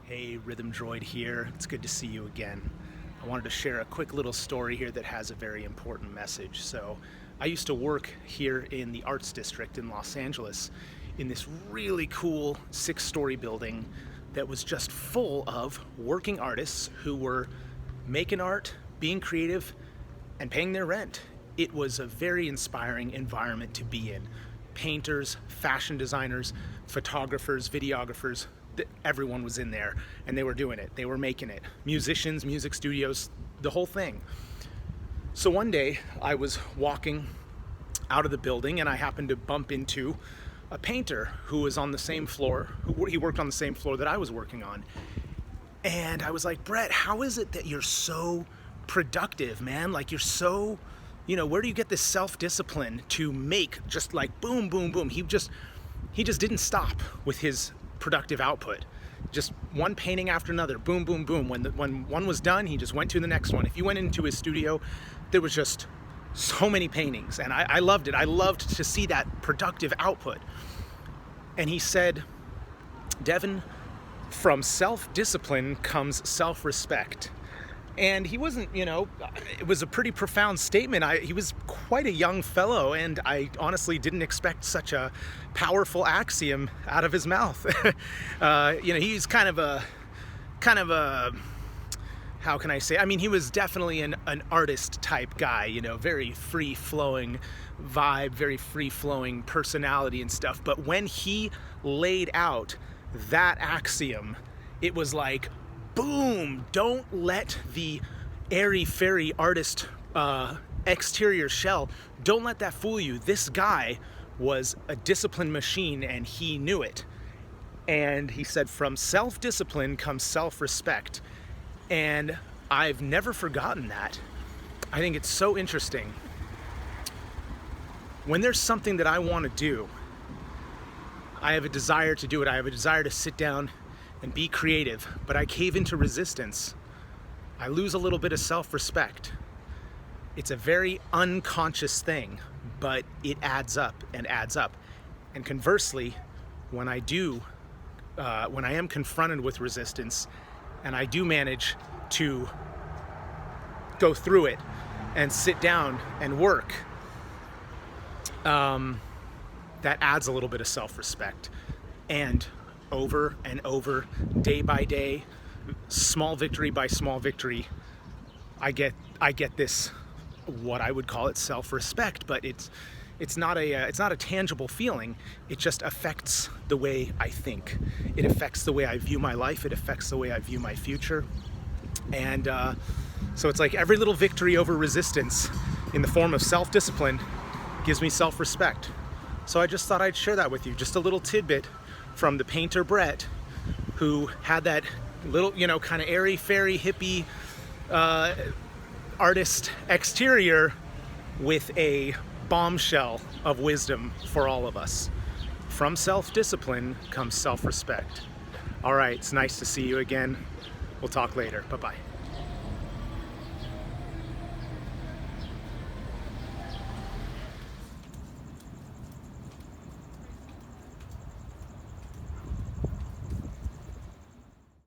Hey, Rhythm Droid here. It's good to see you again. I wanted to share a quick little story here that has a very important message. So, I used to work here in the Arts District in Los Angeles in this really cool 6-story building that was just full of working artists who were making art, being creative, and paying their rent. It was a very inspiring environment to be in. Painters, fashion designers, photographers, videographers, everyone was in there and they were doing it. They were making it. Musicians, music studios, the whole thing. So one day I was walking out of the building and I happened to bump into a painter who was on the same floor. He worked on the same floor that I was working on. And I was like, Brett, how is it that you're so productive, man? Like you're so, where do you get this self-discipline to make just like boom, boom, boom? He just didn't stop with his productive output. Just one painting after another, boom, boom, boom. When one was done, he just went to the next one. If you went into his studio, there was just so many paintings, and I loved it. I loved to see that productive output. And he said, Devin, from self-discipline comes self-respect. And he wasn't, it was a pretty profound statement. He was quite a young fellow, and I honestly didn't expect such a powerful axiom out of his mouth. He's kind of a, how can I say? I mean, he was definitely an artist type guy, very free-flowing vibe, very free-flowing personality and stuff. But when he laid out that axiom, it was like, boom, don't let the airy-fairy artist exterior shell, don't let that fool you. This guy was a disciplined machine and he knew it. And he said, from self-discipline comes self-respect. And I've never forgotten that. I think it's so interesting. When there's something that I want to do, I have a desire to do it. I have a desire to sit down and be creative, but I cave into resistance. I lose a little bit of self-respect. It's a very unconscious thing, but it adds up and adds up. And conversely, when I am confronted with resistance and I do manage to go through it and sit down and work, that adds a little bit of self-respect. And over and over, day by day, small victory by small victory, I get this, what I would call it, self-respect, but it's not a tangible feeling. It just affects the way I think. It affects the way I view my life. It affects the way I view my future. And so it's like every little victory over resistance in the form of self-discipline gives me self-respect. So I just thought I'd share that with you, just a little tidbit from the painter Brett, who had that little, kind of airy-fairy hippie artist exterior with a bombshell of wisdom for all of us. From self-discipline comes self-respect. All right, it's nice to see you again. We'll talk later. Bye-bye.